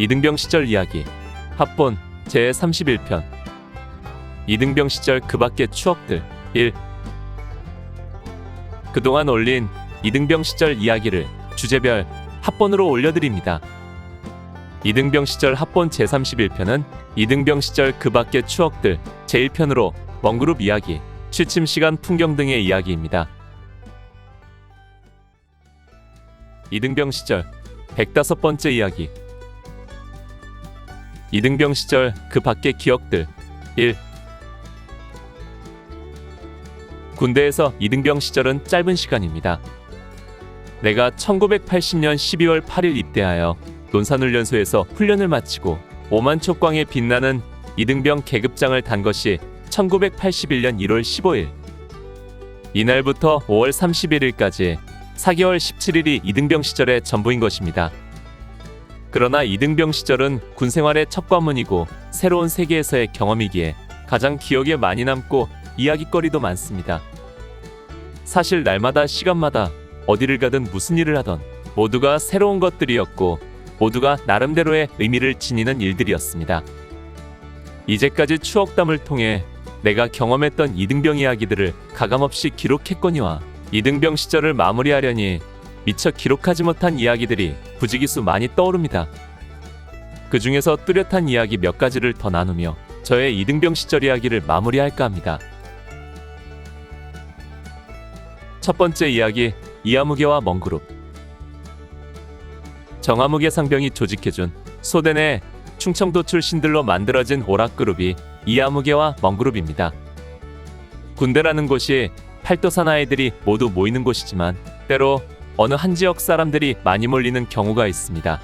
이등병 시절 이야기 합본 제31편 이등병 시절 그 밖의 추억들 1. 그동안 올린 이등병 시절 이야기를 주제별 합본으로 올려드립니다. 이등병 시절 합본 제31편은 이등병 시절 그 밖의 추억들 제1편으로 먼그룹 이야기, 취침 시간 풍경 등의 이야기입니다. 이등병 시절 105번째 이야기 이등병 시절 그 밖의 기억들 1. 군대에서 이등병 시절은 짧은 시간입니다. 내가 1980년 12월 8일 입대하여 논산훈련소에서 훈련을 마치고 오만촉광에 빛나는 이등병 계급장을 단 것이 1981년 1월 15일. 이날부터 5월 31일까지 4개월 17일이 이등병 시절의 전부인 것입니다. 그러나 이등병 시절은 군생활의 첫 관문이고 새로운 세계에서의 경험이기에 가장 기억에 많이 남고 이야깃거리도 많습니다. 사실 날마다 시간마다 어디를 가든 무슨 일을 하던 모두가 새로운 것들이었고 모두가 나름대로의 의미를 지니는 일들이었습니다. 이제까지 추억담을 통해 내가 경험했던 이등병 이야기들을 가감없이 기록했거니와 이등병 시절을 마무리하려니 미처 기록하지 못한 이야기들이 부지기수 많이 떠오릅니다. 그 중에서 뚜렷한 이야기 몇 가지를 더 나누며 저의 이등병 시절 이야기를 마무리할까 합니다. 첫 번째 이야기, 이아무개와 먼그룹. 정아무개 상병이 조직해준 소대 내 충청도 출신들로 만들어진 오락그룹이 이아무개와 먼그룹입니다. 군대라는 곳이 팔도산 아이들이 모두 모이는 곳이지만 때로 어느 한 지역 사람들이 많이 몰리는 경우가 있습니다.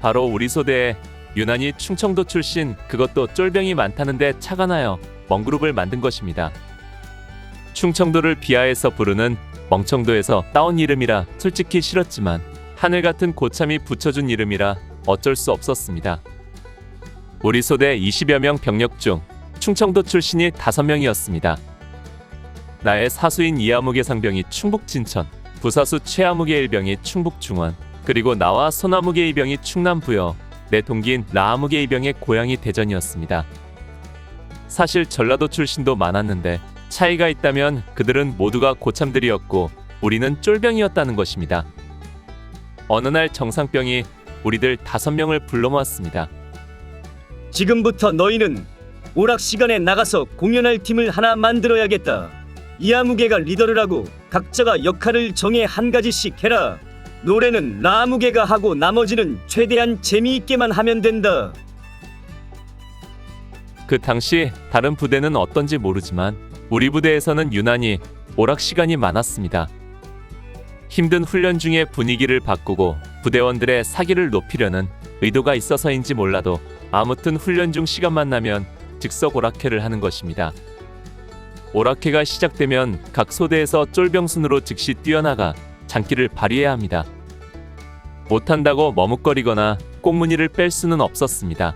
바로 우리 소대에 유난히 충청도 출신 그것도 쫄병이 많다는데 차가 나요 먼그룹을 만든 것입니다. 충청도를 비하해서 부르는 멍청도에서 따온 이름이라 솔직히 싫었지만 하늘 같은 고참이 붙여준 이름이라 어쩔 수 없었습니다. 우리 소대 20여 명 병력 중 충청도 출신이 5명이었습니다. 나의 사수인 이아무개 상병이 충북 진천, 부사수 최아무개 일병이 충북 중원, 그리고 나와 손아무개 이병이 충남 부여, 내 동기인 라아무개 이병의 고향이 대전이었습니다. 사실 전라도 출신도 많았는데 차이가 있다면 그들은 모두가 고참들이었고 우리는 쫄병이었다는 것입니다. 어느 날 정상병이 우리들 5명을 불러 모았습니다. 지금부터 너희는 오락 시간에 나가서 공연할 팀을 하나 만들어야겠다. 이아무개가 리더를 하고 각자가 역할을 정해 한 가지씩 해라. 노래는 라아무개가 하고 나머지는 최대한 재미있게만 하면 된다. 그 당시 다른 부대는 어떤지 모르지만 우리 부대에서는 유난히 오락 시간이 많았습니다. 힘든 훈련 중에 분위기를 바꾸고 부대원들의 사기를 높이려는 의도가 있어서인지 몰라도 아무튼 훈련 중 시간만 나면 즉석 오락회를 하는 것입니다. 오락회가 시작되면 각 소대에서 쫄병순으로 즉시 뛰어나가 장기를 발휘해야 합니다. 못한다고 머뭇거리거나 꽁무니를 뺄 수는 없었습니다.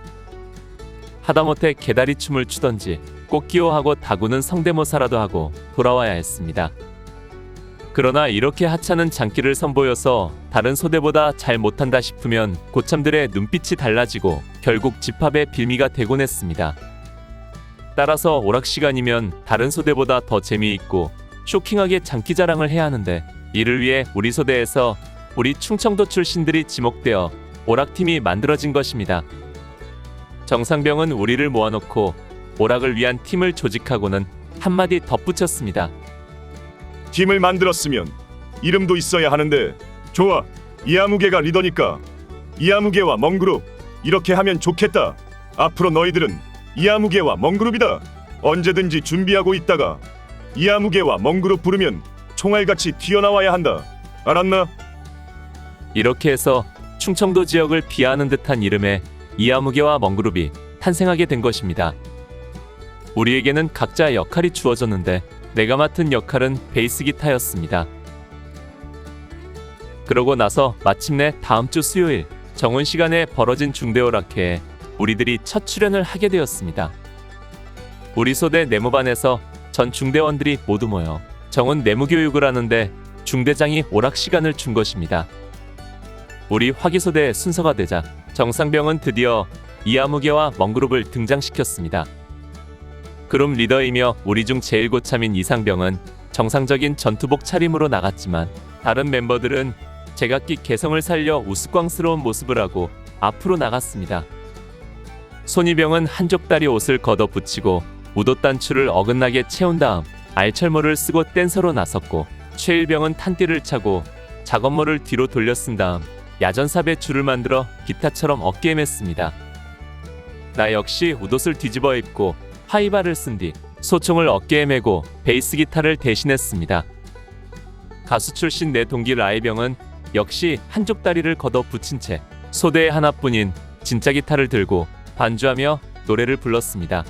하다못해 개다리춤을 추던지 꽃기호하고 다구는 성대모사라도 하고 돌아와야 했습니다. 그러나 이렇게 하찮은 장기를 선보여서 다른 소대보다 잘 못한다 싶으면 고참들의 눈빛이 달라지고 결국 집합의 빌미가 되곤 했습니다. 따라서 오락 시간이면 다른 소대보다 더 재미있고 쇼킹하게 장기 자랑을 해야 하는데 이를 위해 우리 소대에서 우리 충청도 출신들이 지목되어 오락팀이 만들어진 것입니다. 정상병은 우리를 모아놓고 오락을 위한 팀을 조직하고는 한마디 덧붙였습니다. 팀을 만들었으면 이름도 있어야 하는데 좋아, 이아무개가 리더니까 이아무개와 먼그룹 이렇게 하면 좋겠다. 앞으로 너희들은 이아무개와 먼그룹이다. 언제든지 준비하고 있다가 이아무개와 먼그룹 부르면 총알같이 튀어나와야 한다. 알았나? 이렇게 해서 충청도 지역을 비하하는 듯한 이름의 이아무개와 먼그룹이 탄생하게 된 것입니다. 우리에게는 각자 역할이 주어졌는데 내가 맡은 역할은 베이스 기타였습니다. 그러고 나서 마침내 다음 주 수요일 정온 시간에 벌어진 중대오락회에 우리들이 첫 출연을 하게 되었습니다. 우리 소대 내무반에서 전 중대원들이 모두 모여 정온 내무교육을 하는데 중대장이 오락 시간을 준 것입니다. 우리 화기소대의 순서가 되자 정상병은 드디어 이아무개와 멍그룹을 등장시켰습니다. 그룹 리더이며 우리 중 제일 고참인 이상병은 정상적인 전투복 차림으로 나갔지만 다른 멤버들은 제각기 개성을 살려 우스꽝스러운 모습을 하고 앞으로 나갔습니다. 손이병은 한쪽 다리 옷을 걷어 붙이고 우도 단추를 어긋나게 채운 다음 알철모를 쓰고 댄서로 나섰고, 최일병은 탄띠를 차고 작업모를 뒤로 돌려 쓴 다음 야전삽에 줄을 만들어 기타처럼 어깨에 맸습니다. 나 역시 우옷을 뒤집어 입고 하이바를 쓴 뒤 소총을 어깨에 메고 베이스 기타를 대신했습니다. 가수 출신 내 동기 라이병은 역시 한쪽 다리를 걷어 붙인 채 소대에 하나뿐인 진짜 기타를 들고 반주하며 노래를 불렀습니다.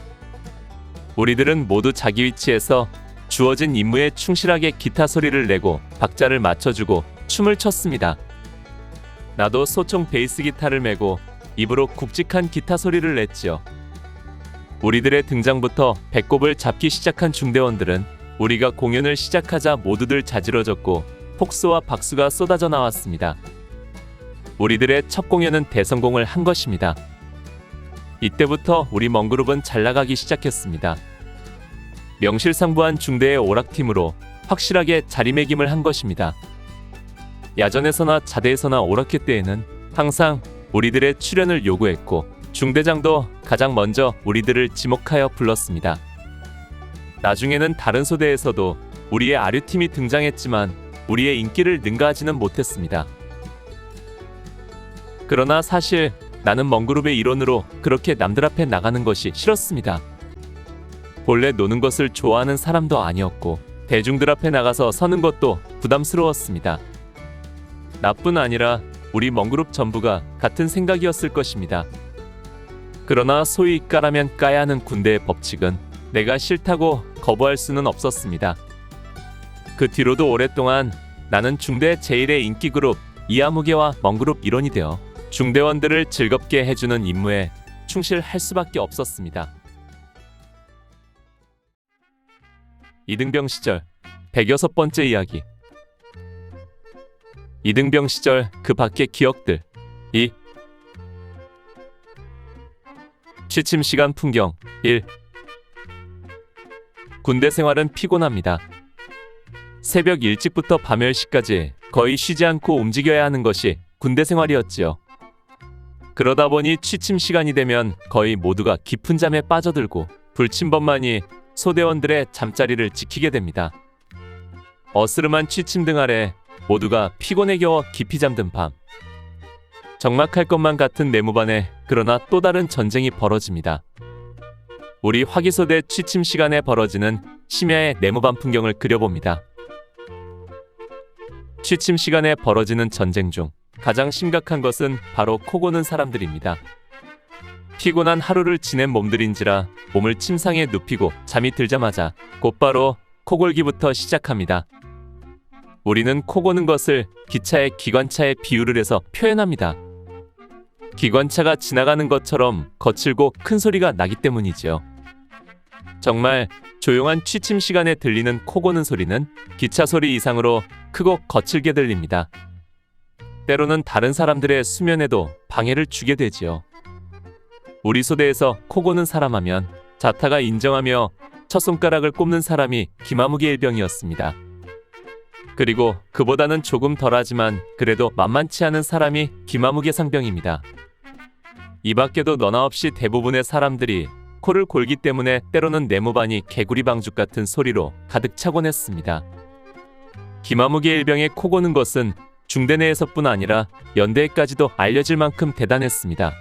우리들은 모두 자기 위치에서 주어진 임무에 충실하게 기타 소리를 내고 박자를 맞춰주고 춤을 췄습니다. 나도 소총 베이스 기타를 메고 입으로 굵직한 기타 소리를 냈지요. 우리들의 등장부터 배꼽을 잡기 시작한 중대원들은 우리가 공연을 시작하자 모두들 자지러졌고 폭소와 박수가 쏟아져 나왔습니다. 우리들의 첫 공연은 대성공을 한 것입니다. 이때부터 우리 멍그룹은 잘 나가기 시작했습니다. 명실상부한 중대의 오락팀으로 확실하게 자리매김을 한 것입니다. 야전에서나 자대에서나 오락회 때에는 항상 우리들의 출연을 요구했고, 중대장도 가장 먼저 우리들을 지목하여 불렀습니다. 나중에는 다른 소대에서도 우리의 아류팀이 등장했지만 우리의 인기를 능가하지는 못했습니다. 그러나 사실 나는 멍그룹의 일원으로 그렇게 남들 앞에 나가는 것이 싫었습니다. 본래 노는 것을 좋아하는 사람도 아니었고 대중들 앞에 나가서 서는 것도 부담스러웠습니다. 나뿐 아니라 우리 멍그룹 전부가 같은 생각이었을 것입니다. 그러나 소위 까라면 까야 하는 군대의 법칙은 내가 싫다고 거부할 수는 없었습니다. 그 뒤로도 오랫동안 나는 중대 제1의 인기 그룹 이아무개와 멍그룹 일원이 되어 중대원들을 즐겁게 해주는 임무에 충실할 수밖에 없었습니다. 이등병 시절 106번째 이야기. 이등병 시절 그 밖의 기억들. 2. 취침 시간 풍경. 1. 군대 생활은 피곤합니다. 새벽 일찍부터 밤 10시까지 거의 쉬지 않고 움직여야 하는 것이 군대 생활이었지요. 그러다 보니 취침 시간이 되면 거의 모두가 깊은 잠에 빠져들고 불침번만이 소대원들의 잠자리를 지키게 됩니다. 어스름한 취침등 아래 모두가 피곤에 겨워 깊이 잠든 밤. 적막할 것만 같은 내무반에 그러나 또 다른 전쟁이 벌어집니다. 우리 화기소대 취침 시간에 벌어지는 심야의 내무반 풍경을 그려봅니다. 취침 시간에 벌어지는 전쟁 중 가장 심각한 것은 바로 코 고는 사람들입니다. 피곤한 하루를 지낸 몸들인지라 몸을 침상에 눕히고 잠이 들자마자 곧바로 코골기부터 시작합니다. 우리는 코 고는 것을 기차의 기관차에 비유를 해서 표현합니다. 기관차가 지나가는 것처럼 거칠고 큰 소리가 나기 때문이지요. 정말 조용한 취침 시간에 들리는 코 고는 소리는 기차 소리 이상으로 크고 거칠게 들립니다. 때로는 다른 사람들의 수면에도 방해를 주게 되지요. 우리 소대에서 코 고는 사람 하면 자타가 인정하며 첫 손가락을 꼽는 사람이 김아무개 일병이었습니다. 그리고 그보다는 조금 덜하지만 그래도 만만치 않은 사람이 김아무개 상병입니다. 이 밖에도 너나 없이 대부분의 사람들이 코를 골기 때문에 때로는 내무반이 개구리 방죽 같은 소리로 가득 차곤 했습니다. 김아무개 일병의 코 고는 것은 중대 내에서뿐 아니라 연대에까지도 알려질 만큼 대단했습니다.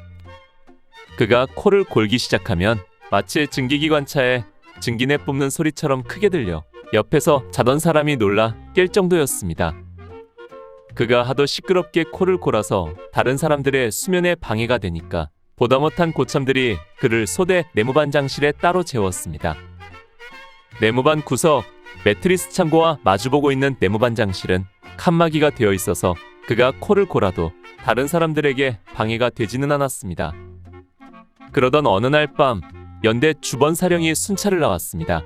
그가 코를 골기 시작하면 마치 증기기관차에 증기내 뿜는 소리처럼 크게 들려 옆에서 자던 사람이 놀라 깰 정도였습니다. 그가 하도 시끄럽게 코를 골아서 다른 사람들의 수면에 방해가 되니까 보다 못한 고참들이 그를 소대 내무반장실에 따로 재웠습니다. 내무반 구석 매트리스 창고와 마주보고 있는 내무반장실은 칸막이가 되어 있어서 그가 코를 골아도 다른 사람들에게 방해가 되지는 않았습니다. 그러던 어느 날 밤 연대 주번사령이 순찰을 나왔습니다.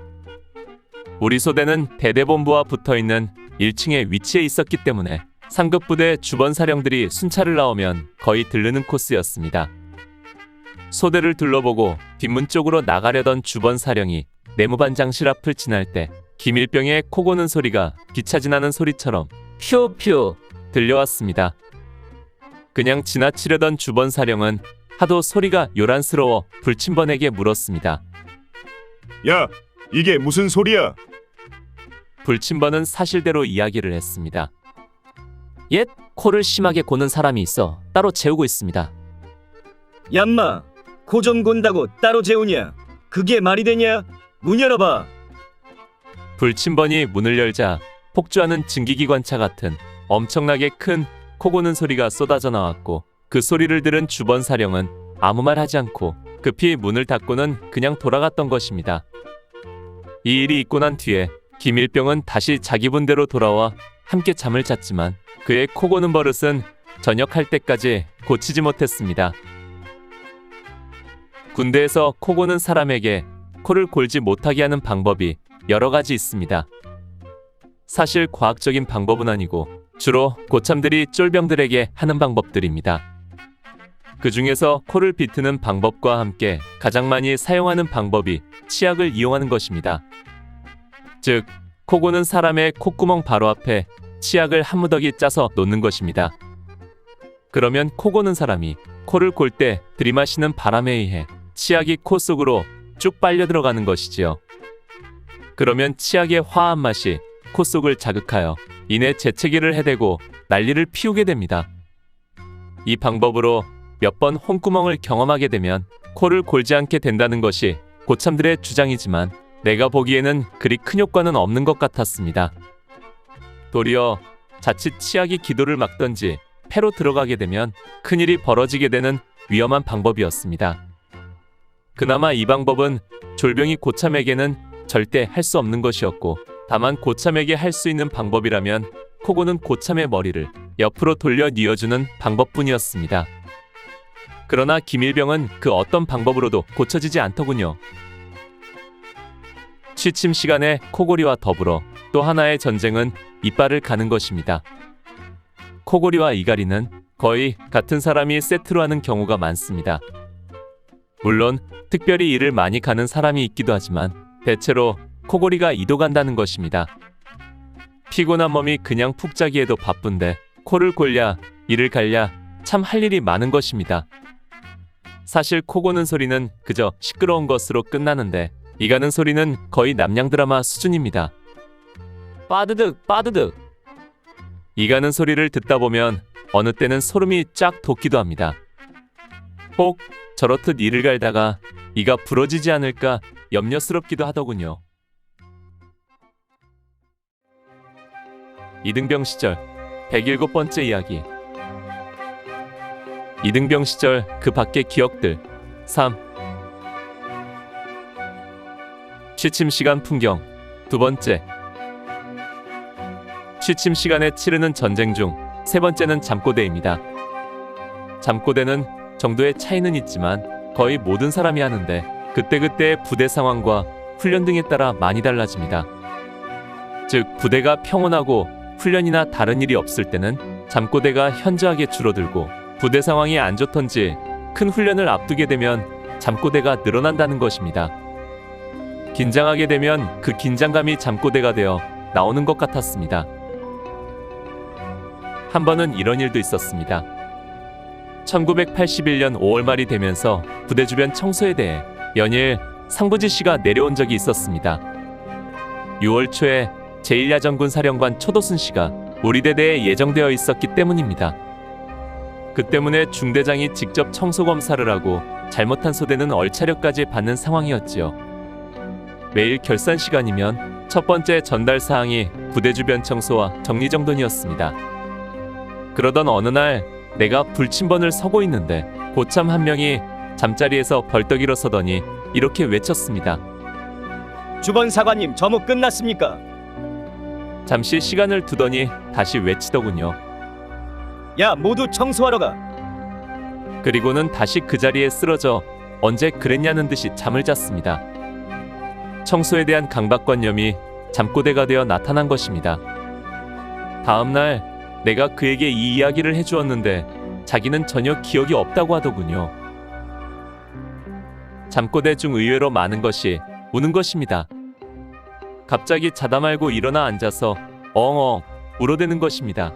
우리 소대는 대대본부와 붙어있는 1층에 위치해 있었기 때문에 상급 부대 주번 사령들이 순찰을 나오면 거의 들르는 코스였습니다. 소대를 둘러보고 뒷문 쪽으로 나가려던 주번 사령이 내무반장실 앞을 지날 때 김일병의 코 고는 소리가 기차 지나는 소리처럼 퓨퓨 들려왔습니다. 그냥 지나치려던 주번 사령은 하도 소리가 요란스러워 불침번에게 물었습니다. 야, 이게 무슨 소리야? 불침번은 사실대로 이야기를 했습니다. 옛 코를 심하게 고는 사람이 있어 따로 재우고 있습니다. 얌마, 코 좀 곤다고 따로 재우냐? 그게 말이 되냐? 문 열어봐. 불침번이 문을 열자 폭주하는 증기기관차 같은 엄청나게 큰 코 고는 소리가 쏟아져 나왔고, 그 소리를 들은 주번 사령은 아무 말 하지 않고 급히 문을 닫고는 그냥 돌아갔던 것입니다. 이 일이 있고 난 뒤에 김일병은 다시 자기 분대로 돌아와 함께 잠을 잤지만 그의 코 고는 버릇은 전역할 때까지 고치지 못했습니다. 군대에서 코 고는 사람에게 코를 골지 못하게 하는 방법이 여러 가지 있습니다. 사실 과학적인 방법은 아니고 주로 고참들이 쫄병들에게 하는 방법들입니다. 그 중에서 코를 비트는 방법과 함께 가장 많이 사용하는 방법이 치약을 이용하는 것입니다. 즉, 코 고는 사람의 콧구멍 바로 앞에 치약을 한 무더기 짜서 놓는 것입니다. 그러면 코 고는 사람이 코를 골 때 들이마시는 바람에 의해 치약이 코 속으로 쭉 빨려 들어가는 것이지요. 그러면 치약의 화한 맛이 코 속을 자극하여 이내 재채기를 해대고 난리를 피우게 됩니다. 이 방법으로 몇 번 혼구멍을 경험하게 되면 코를 골지 않게 된다는 것이 고참들의 주장이지만 내가 보기에는 그리 큰 효과는 없는 것 같았습니다. 도리어 자칫 치약이 기도를 막던지 폐로 들어가게 되면 큰일이 벌어지게 되는 위험한 방법이었습니다. 그나마 이 방법은 졸병이 고참에게는 절대 할 수 없는 것이었고, 다만 고참에게 할 수 있는 방법이라면 코 고는 고참의 머리를 옆으로 돌려 뉘어주는 방법뿐이었습니다. 그러나 김일병은 그 어떤 방법으로도 고쳐지지 않더군요. 취침 시간에 코골이와 더불어 또 하나의 전쟁은 이빨을 가는 것입니다. 코골이와 이갈이는 거의 같은 사람이 세트로 하는 경우가 많습니다. 물론 특별히 이를 많이 가는 사람이 있기도 하지만 대체로 코골이가 이도 간다는 것입니다. 피곤한 몸이 그냥 푹 자기에도 바쁜데 코를 골랴 이를 갈랴 참 할 일이 많은 것입니다. 사실 코 고는 소리는 그저 시끄러운 것으로 끝나는데 이 가는 소리는 거의 남양 드라마 수준입니다. 빠드득 빠드득. 이 가는 소리를 듣다 보면 어느 때는 소름이 쫙 돋기도 합니다. 혹 저렇듯 이를 갈다가 이가 부러지지 않을까 염려스럽기도 하더군요. 이등병 시절 107번째 이야기. 이등병 시절 그 밖의 기억들 3. 취침 시간 풍경 두 번째. 취침 시간에 치르는 전쟁 중 세 번째는 잠꼬대입니다. 잠꼬대는 정도의 차이는 있지만 거의 모든 사람이 하는데 그때그때의 부대 상황과 훈련 등에 따라 많이 달라집니다. 즉, 부대가 평온하고 훈련이나 다른 일이 없을 때는 잠꼬대가 현저하게 줄어들고, 부대 상황이 안 좋던지 큰 훈련을 앞두게 되면 잠꼬대가 늘어난다는 것입니다. 긴장하게 되면 그 긴장감이 잠꼬대가 되어 나오는 것 같았습니다. 한 번은 이런 일도 있었습니다. 1981년 5월 말이 되면서 부대 주변 청소에 대해 연일 상부 지시가 내려온 적이 있었습니다. 6월 초에 제1야전군 사령관 초도순 씨가 우리 대대에 예정되어 있었기 때문입니다. 그 때문에 중대장이 직접 청소 검사를 하고 잘못한 소대는 얼차려까지 받는 상황이었지요. 매일 결산 시간이면 첫 번째 전달 사항이 부대 주변 청소와 정리정돈이었습니다. 그러던 어느 날 내가 불침번을 서고 있는데 고참 한 명이 잠자리에서 벌떡 일어서더니 이렇게 외쳤습니다. 주번 사관님, 점호 끝났습니까? 잠시 시간을 두더니 다시 외치더군요. 야, 모두 청소하러 가. 그리고는 다시 그 자리에 쓰러져 언제 그랬냐는 듯이 잠을 잤습니다. 청소에 대한 강박관념이 잠꼬대가 되어 나타난 것입니다. 다음 날 내가 그에게 이 이야기를 해주었는데 자기는 전혀 기억이 없다고 하더군요. 잠꼬대 중 의외로 많은 것이 우는 것입니다. 갑자기 자다 말고 일어나 앉아서 엉엉 울어대는 것입니다.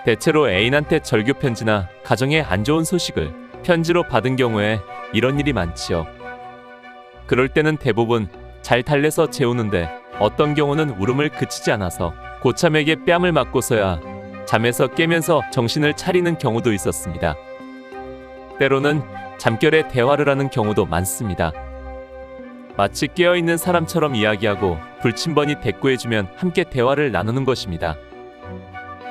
대체로 애인한테 절교 편지나 가정에 안 좋은 소식을 편지로 받은 경우에 이런 일이 많지요. 그럴 때는 대부분 잘 달래서 재우는데 어떤 경우는 울음을 그치지 않아서 고참에게 뺨을 맞고서야 잠에서 깨면서 정신을 차리는 경우도 있었습니다. 때로는 잠결에 대화를 하는 경우도 많습니다. 마치 깨어있는 사람처럼 이야기하고 불침번이 대꾸해주면 함께 대화를 나누는 것입니다.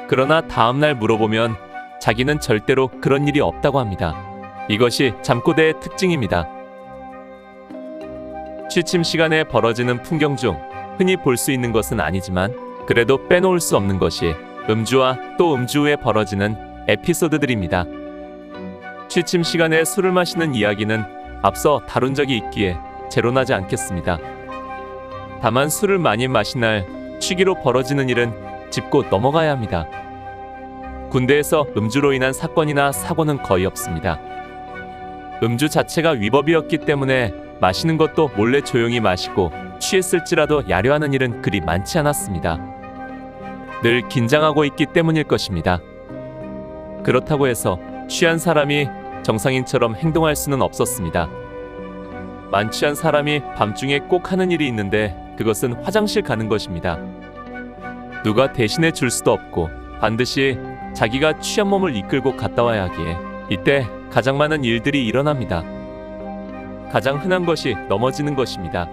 그러나 다음날 물어보면 자기는 절대로 그런 일이 없다고 합니다. 이것이 잠꼬대의 특징입니다. 취침 시간에 벌어지는 풍경 중 흔히 볼 수 있는 것은 아니지만 그래도 빼놓을 수 없는 것이 음주와 또 음주 후에 벌어지는 에피소드들입니다. 취침 시간에 술을 마시는 이야기는 앞서 다룬 적이 있기에 재론하지 않겠습니다. 다만 술을 많이 마신 날 취기로 벌어지는 일은 짚고 넘어가야 합니다. 군대에서 음주로 인한 사건이나 사고는 거의 없습니다. 음주 자체가 위법이었기 때문에 마시는 것도 몰래 조용히 마시고 취했을지라도 야려하는 일은 그리 많지 않았습니다. 늘 긴장하고 있기 때문일 것입니다. 그렇다고 해서 취한 사람이 정상인처럼 행동할 수는 없었습니다. 만취한 사람이 밤중에 꼭 하는 일이 있는데 그것은 화장실 가는 것입니다. 누가 대신해 줄 수도 없고 반드시 자기가 취한 몸을 이끌고 갔다 와야 하기에 이때 가장 많은 일들이 일어납니다. 가장 흔한 것이 넘어지는 것입니다.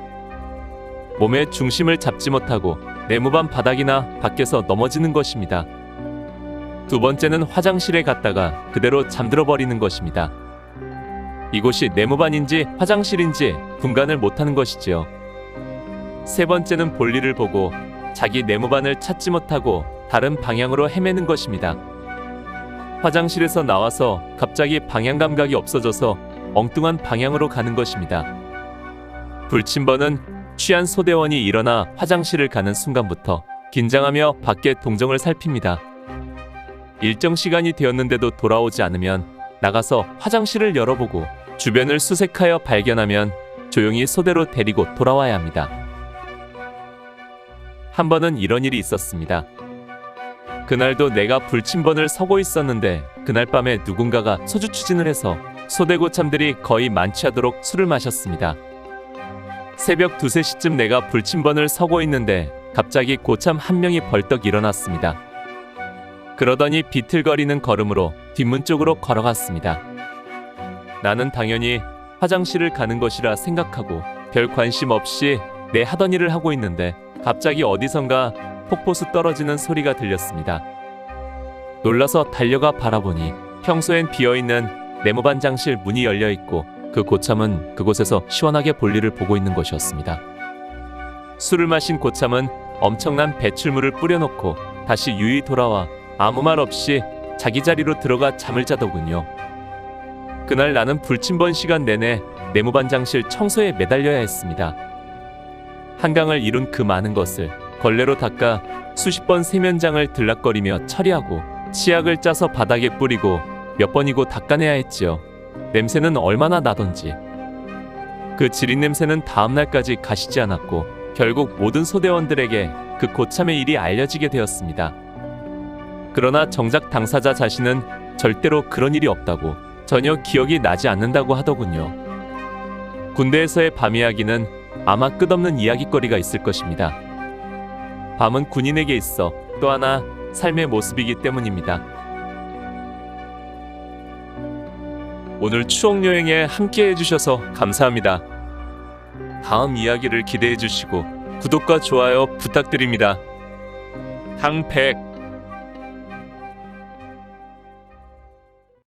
몸의 중심을 잡지 못하고 내무반 바닥이나 밖에서 넘어지는 것입니다. 두 번째는 화장실에 갔다가 그대로 잠들어 버리는 것입니다. 이곳이 내무반인지 화장실인지 분간을 못하는 것이지요. 세 번째는 볼일을 보고 자기 내무반을 찾지 못하고 다른 방향으로 헤매는 것입니다. 화장실에서 나와서 갑자기 방향 감각이 없어져서 엉뚱한 방향으로 가는 것입니다. 불침번은 취한 소대원이 일어나 화장실을 가는 순간부터 긴장하며 밖의 동정을 살핍니다. 일정 시간이 되었는데도 돌아오지 않으면 나가서 화장실을 열어보고 주변을 수색하여 발견하면 조용히 소대로 데리고 돌아와야 합니다. 한 번은 이런 일이 있었습니다. 그날도 내가 불침번을 서고 있었는데 그날 밤에 누군가가 소주 추진을 해서 소대 고참들이 거의 만취하도록 술을 마셨습니다. 새벽 2, 3시쯤 내가 불침번을 서고 있는데 갑자기 고참 한 명이 벌떡 일어났습니다. 그러더니 비틀거리는 걸음으로 뒷문 쪽으로 걸어갔습니다. 나는 당연히 화장실을 가는 것이라 생각하고 별 관심 없이 내 하던 일을 하고 있는데 갑자기 어디선가 폭포수 떨어지는 소리가 들렸습니다. 놀라서 달려가 바라보니 평소엔 비어있는 내무반장실 문이 열려있고 그 고참은 그곳에서 시원하게 볼일을 보고 있는 것이었습니다. 술을 마신 고참은 엄청난 배출물을 뿌려놓고 다시 유유히 돌아와 아무 말 없이 자기 자리로 들어가 잠을 자더군요. 그날 나는 불침번 시간 내내 내무반장실 청소에 매달려야 했습니다. 한강을 이룬 그 많은 것을 걸레로 닦아 수십 번 세면장을 들락거리며 처리하고 치약을 짜서 바닥에 뿌리고 몇 번이고 닦아내야 했지요. 냄새는 얼마나 나던지. 그 지린 냄새는 다음날까지 가시지 않았고 결국 모든 소대원들에게 그 고참의 일이 알려지게 되었습니다. 그러나 정작 당사자 자신은 절대로 그런 일이 없다고 전혀 기억이 나지 않는다고 하더군요. 군대에서의 밤 이야기는 아마 끝없는 이야기거리가 있을 것입니다. 밤은 군인에게 있어 또 하나 삶의 모습이기 때문입니다. 오늘 추억여행에 함께 해주셔서 감사합니다. 다음 이야기를 기대해 주시고 구독과 좋아요 부탁드립니다. 당백